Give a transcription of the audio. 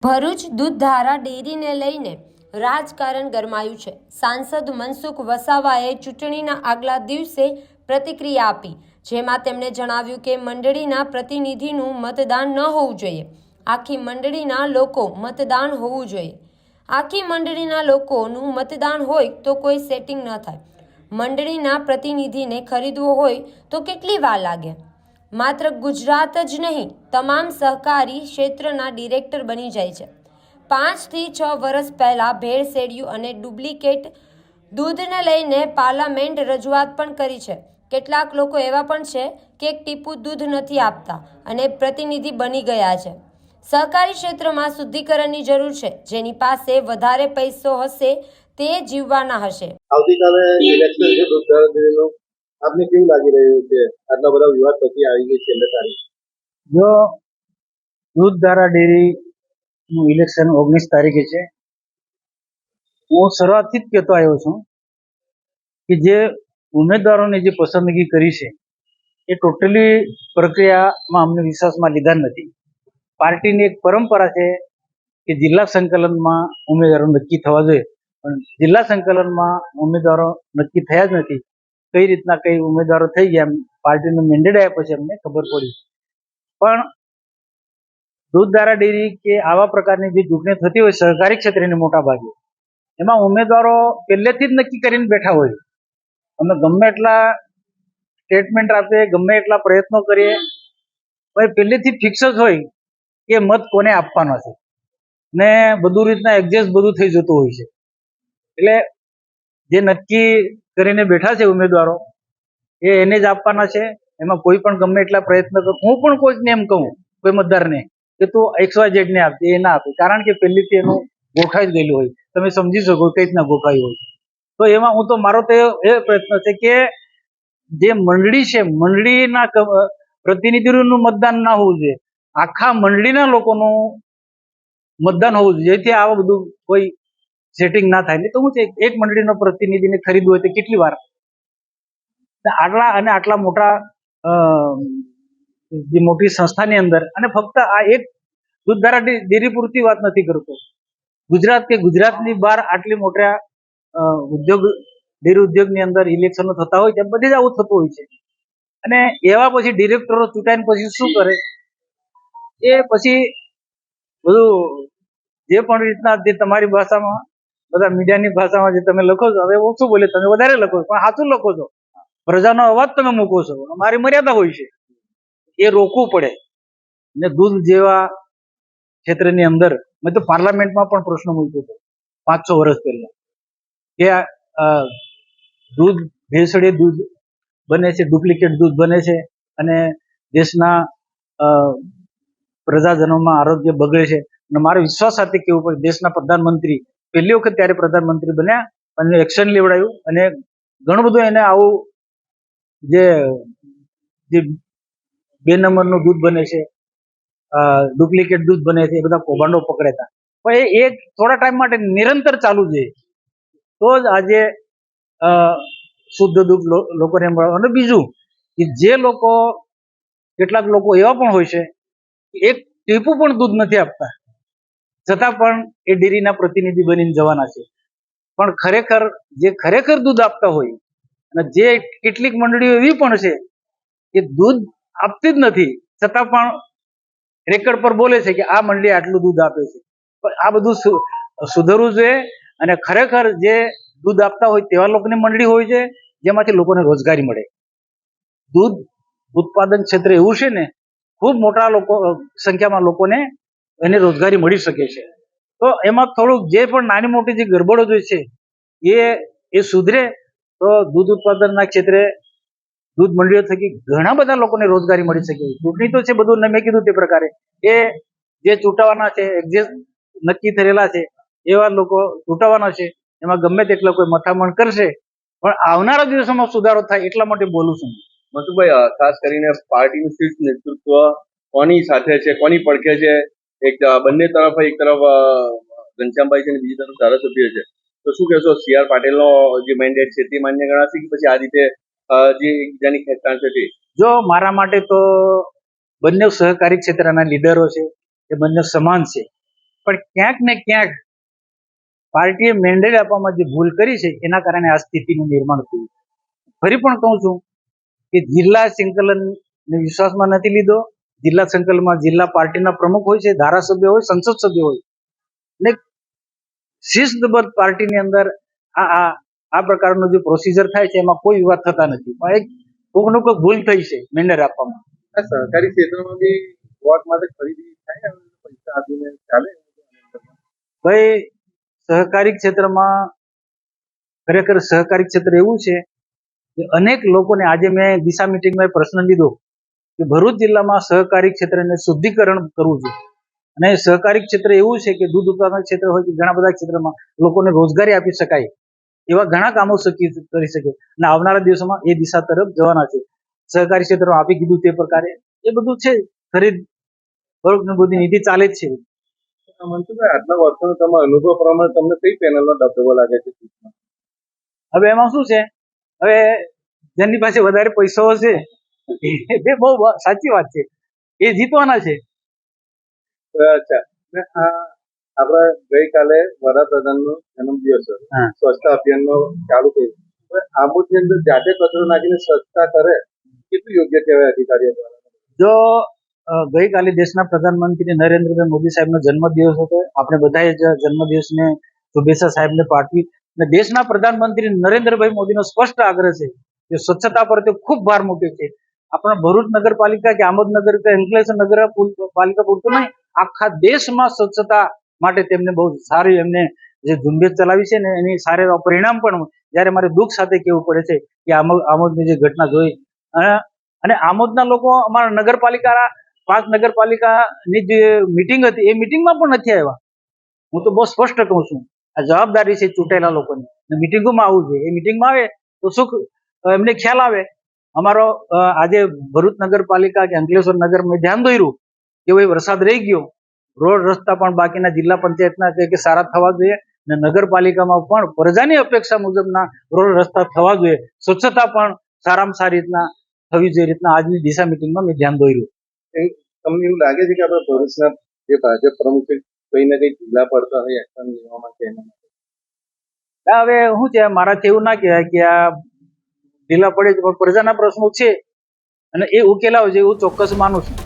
ભરૂચ દૂધધારા ડેરીને લઈને રાજકારણ ગરમાયું છે। સાંસદ મનસુખ વસાવાએ ચૂંટણીના આગલા દિવસે પ્રતિક્રિયા આપી, જેમાં તેમણે જણાવ્યું કે મંડળીના પ્રતિનિધિનું મતદાન ન હોવું જોઈએ, આખી મંડળીના લોકો મતદાન હોવું જોઈએ। આખી મંડળીના લોકોનું મતદાન હોય તો કોઈ સેટિંગ ન થાય। મંડળીના પ્રતિનિધિને ખરીદવો હોય તો કેટલી વાર લાગે? માત્ર ગુજરાત જ નહીં, તમામ સહકારી ક્ષેત્રના ડિરેક્ટર બની જાય છે। 5 થી 6 વર્ષ પહેલા ભેળસેળિયું અને ડુપ્લિકેટ દૂધને લઈને પાર્લામેન્ટ રજૂઆત પણ કરી છે। કેટલાક લોકો એવા પણ છે કે એક ટીપું દૂધ નથી આપતા અને પ્રતિનિધિ બની ગયા છે। સહકારી ક્ષેત્રમાં શુદ્ધિકરણની જરૂર છે। જેની પાસે વધારે પૈસો હશે તે જીવવાના હશે। આવતીકાલે ઇલેક્શન છે દૂધધારા ડેરીનું, આપને કેવું લાગી રહ્યું છે? આટલા બધા વિવાદ પછી આવી ગઈ છેલ્લે તારીખ। જો દૂધધારા ડેરીનું ઇલેક્શન 19 તારીખે છે, હું શરૂઆતથી જ કહેતો આવ્યો છું કે જે ઉમેદવારોની જે પસંદગી કરી છે એ ટોટલી પ્રક્રિયામાં અમને વિશ્વાસમાં લીધા નથી। પાર્ટીની એક પરંપરા છે કે જિલ્લા સંકલનમાં ઉમેદવારો નક્કી થવા જોઈએ, પણ જિલ્લા સંકલનમાં ઉમેદવારો નક્કી થયા જ નથી। કઈ રીતના કઈ ઉમેદવારો થઈ ગયા, પાર્ટીનું મેન્ડેટ આવ્યા પછી અમને ખબર પડી। પણ દૂધધારા ડેરી કે આવા પ્રકારની જે ચૂંટણી થતી હોય સહકારી ક્ષેત્રની મોટા ભાગે, એમાં ઉમેદવારો પહેલેથી જ નક્કી કરીને બેઠા હોય। અમે ગમે એટલા સ્ટેટમેન્ટ આપીએ, ગમે એટલા પ્રયત્નો કરીએ, પણ પહેલેથી ફિક્સ જ હોય કે મત કોને આપવાનો છે ને બધું રીતના એડજસ્ટ બધું થઈ જતું હોય છે। એટલે જે નક્કી કરીને બેઠા છે ઉમેદવારો એને જ આપવાના છે। એમાં કોઈ પણ ગમે એટલા પ્રયત્ન કર, હું પણ કોઈને એમ કહું કોઈ મતદારને કે તું XYZ ને આપજે, એ ના આપે, કારણ કે પહેલીથી એનું ગોઠવાઈ જ ગયેલું હોય। તમે સમજી શકો કઈ રીતના ગોઠવાયું હોય। તો એમાં હું તો મારો તો એ પ્રયત્ન છે કે જે મંડળી છે, મંડળીના પ્રતિનિધિઓનું મતદાન ના હોવું જોઈએ, આખા મંડળીના લોકોનું મતદાન હોવું જોઈએ, જેથી આવું બધું કોઈ સેટિંગ ના થાય। નહીં તો શું છે, એક મંડળીનો પ્રતિનિધિને ખરીદવું હોય તો કેટલી વાર, આટલા મોટા જે મોટી સંસ્થાની અંદર, અને ફક્ત આ એક દૂધધારા ડેરી પૂરતી વાત નથી કરતો, ગુજરાત કે ગુજરાતની બહાર આટલી મોટા ઉદ્યોગ, ડેરી ઉદ્યોગની અંદર ઇલેક્શનો થતા હોય ત્યાં બધે જ આવું થતું હોય છે। અને એવા પછી ડિરેક્ટરો ચૂંટાઈને પછી શું કરે, એ પછી બધું જે પણ રીતના જે તમારી ભાષામાં, બધા મીડિયાની ભાષામાં જે તમે લખો છો, હવે ઓછું બોલે, તમે વધારે લખો છો, પણ સાચું લખો છો, પ્રજાનો અવાજ તમે મૂકો છો, અમારી મર્યાદા હોય છે, એ રોકવું પડે। ને દૂધ જેવા ક્ષેત્રની અંદર મેં તો પાર્લામેન્ટમાં પણ પ્રશ્ન મૂક્યો હતો 5-6 વર્ષ પહેલા કે દૂધ ભેળસેળિયું દૂધ બને છે, ડુપ્લિકેટ દૂધ બને છે અને દેશના પ્રજાજનોમાં આરોગ્ય બગડે છે। અને મારો વિશ્વાસ સાથે કેવું પડે, દેશના પ્રધાનમંત્રી પહેલી વખત ત્યારે પ્રધાનમંત્રી બન્યા અને એક્શન લેવડાયું, અને ઘણું બધું એને આવું જે 2 નંબરનું દૂધ બને છે, ડુપ્લિકેટ દૂધ બને છે, એ બધા કૌભાંડો પકડ્યા હતા। પણ એ થોડા ટાઈમ માટે નિરંતર ચાલુ છે, તો જ આજે શુદ્ધ દૂધ લોકોને મળે। અને બીજું કે જે લોકો, કેટલાક લોકો એવા પણ હોય છે એક ટીપું પણ દૂધ નથી આપતા, છતાં પણ એ ડેરીના પ્રતિનિધિ બનીને જવાના છે। પણ ખરેખર જે ખરેખર દૂધ આપતા હોય, અને જે કેટલીક મંડળીઓ એવી પણ છે કે દૂધ આપતી જ નથી, છતાં પણ રેકર્ડ પર બોલે છે કે આ મંડળી આટલું દૂધ આપે છે। પણ આ બધું સુધરવું જોઈએ, અને ખરેખર જે દૂધ આપતા હોય તેવા લોકોની મંડળી હોય છે જેમાંથી લોકોને રોજગારી મળે। દૂધ ઉત્પાદન ક્ષેત્ર એવું છે ને, ખૂબ મોટા સંખ્યામાં લોકોને એને રોજગારી મળી શકે છે। તો એમાં થોડુંક જે પણ નાની મોટી જે ગરબડો જે છે એ સુધરે તો દૂધ ઉત્પાદનના ક્ષેત્રે દૂધ મંડળીઓ થકી ઘણા બધા લોકોને રોજગારી મળી શકે। ચૂંટણી તો છે બધું, મેં કીધું તે પ્રકારે, એ જે ચૂંટાવાના છે, જે નક્કી થયેલા છે એવા લોકો ચૂંટાવાના છે, એમાં ગમે તેટલા કોઈ મથામણ કરશે, પણ આવનારા દિવસોમાં સુધારો થાય એટલા માટે બોલું છું। મનસુખભાઈ, ખાસ કરીને પાર્ટીનું શીર્ષ નેતૃત્વ કોની સાથે છે, કોની પડખે છે? એક બંને તરફ, એક તરફ ઘનશ્યામભાઈ છે અને બીજી તરફ ધારાસભ્ય છે, તો શું કહેશો, CR પાટીલનો જે મેન્ડેટ છે તે માન્ય ગણાશે કે પછી આ રીતે જે એકબીજાની ખેંચતાણ છે તે? જો મારા માટે તો બંને સહકારી ક્ષેત્રના લીડરો છે, એ બંને સમાન છે, પણ ક્યાંક ને ક્યાંક પાર્ટીએ મેન્ડેટ આપવામાં જે ભૂલ કરી છે એના કારણે આ સ્થિતિનું નિર્માણ થયું. ફરી પણ કહું છું કે જિલ્લા સંકલનને વિશ્વાસમાં નથી લીધો. જિલ્લા સંકલનમાં જિલ્લા પાર્ટીના પ્રમુખ હોય છે, ધારાસભ્ય હોય, સંસદ સભ્ય હોય, ને શિસ્તબદ્ધ પાર્ટીની અંદર આ પ્રકારનો જે પ્રોસિજર થાય છે એમાં કોઈ વિવાદ થતા નથી. પણ એક કોઈકનું કોઈ ભૂલ થઈ છે મેન્ડેટ આપવામાં. આ સહકારી ક્ષેત્રમાં બી વોટ માટે ખરીદી થાય ને, પૈસા આપીને ચાલે? ભાઈ, સહકારી ક્ષેત્રમાં ખરેખર સહકારી ક્ષેત્ર એવું છે કે અનેક લોકોને, આજે મેં દિશા મિટિંગમાં પ્રશ્ન લીધો કે ભરૂચ જિલ્લામાં સહકારી ક્ષેત્રને શુદ્ધિકરણ કરવું જોઈએ, અને સહકારી ક્ષેત્ર એવું છે કે દૂધ ઉત્પાદન ક્ષેત્ર હોય કે ઘણા બધા ક્ષેત્રમાં લોકોને રોજગારી આપી શકાય એવા ઘણા કામો કરી શકે, અને આવનારા દિવસોમાં એ દિશા તરફ જવાના છે. સહકારી ક્ષેત્રમાં આપી કીધું તે પ્રકારે એ બધું છે. ખરીદ બધી નીતિ ચાલે જ છે. મનસુખભાઈ, આટલા વર્ષોનો તમારા અનુભવ પ્રમાણે તમને કઈ પેનલનો દબદબો લાગે છે? હવે એમાં શું છે, હવે જેની પાસે વધારે પૈસાઓ છે એ બહુ સાચી વાત છે, એ જીતવાના છે. અચ્છા, ને આપણે ગઈકાલે વડાપ્રધાનનો જન્મદિવસ હતો, સ્વચ્છતા અભિયાનનો ચાલુ કર્યું. હવે આમોદની અંદર જાતે કચરો નાખીને સ્વચ્છતા કરે, કેટલું યોગ્ય કહેવાય અધિકારીઓ દ્વારા? જો ગઈકાલે દેશના પ્રધાનમંત્રી નરેન્દ્રભાઈ મોદી સાહેબનો જન્મદિવસ હતો. આપણે બધાએ જ જન્મદિવસને શુભેચ્છા સાહેબને પાઠવી. અને દેશના પ્રધાનમંત્રી નરેન્દ્રભાઈ મોદીનો સ્પષ્ટ આગ્રહ છે કે સ્વચ્છતા પર તે ખૂબ ભાર મૂક્યો છે. આપણા ભરૂચ નગરપાલિકા કે આમોદ નગર કે અંકલેશ્વર નગરપાલિકા પૂરતું નહીં, આખા દેશમાં સ્વચ્છતા માટે તેમને બહુ સારી એમને જે ઝુંબેશ ચલાવી છે ને એની સારા પરિણામ પણ જ્યારે મારે દુઃખ સાથે કહેવું પડે છે કે આમોદની જે ઘટના જોઈ, અને આમોદના લોકો અમારા નગરપાલિકા 5 નગરપાલિકાની જે મિટિંગ હતી એ મિટિંગમાં પણ નથી આવ્યા. હું તો બહુ સ્પષ્ટ કહું છું, આ જવાબદારી છે ચૂંટાયેલા લોકોની. મિટિંગોમાં આવવું જોઈએ. એ મિટિંગમાં આવે તો સુખ એમને ખ્યાલ આવે. અમારો આજે ભરૂચ નગરપાલિકા કે અંકલેશ્વર નગર મેં ધ્યાન દોર્યું કે ભાઈ વરસાદ રહી ગયો, રોડ રસ્તા પણ બાકીના જિલ્લા પંચાયતના કે સારા થવા જોઈએ, અને નગરપાલિકામાં પણ પ્રજાની અપેક્ષા મુજબના રોડ રસ્તા થવા જોઈએ, સ્વચ્છતા પણ સારામાં સારી રીતના થવી જોઈએ. રીતના આજની દિશા મિટિંગમાં મેં ધ્યાન દોર્યું. તમને એવું લાગે છે કે આપણે ભરૂચના જે ભાજપ પ્રમુખ છે કઈ ને કઈ ઢીલા પડતા હોય એક્શન લેવા માટે? હવે શું છે, મારાથી એવું ના કહેવાય કે આ ઢીલા પડે છે, પણ પ્રજાના પ્રશ્નો છે અને એ ઉકેલાવ છે એવું ચોક્કસ માનું છું.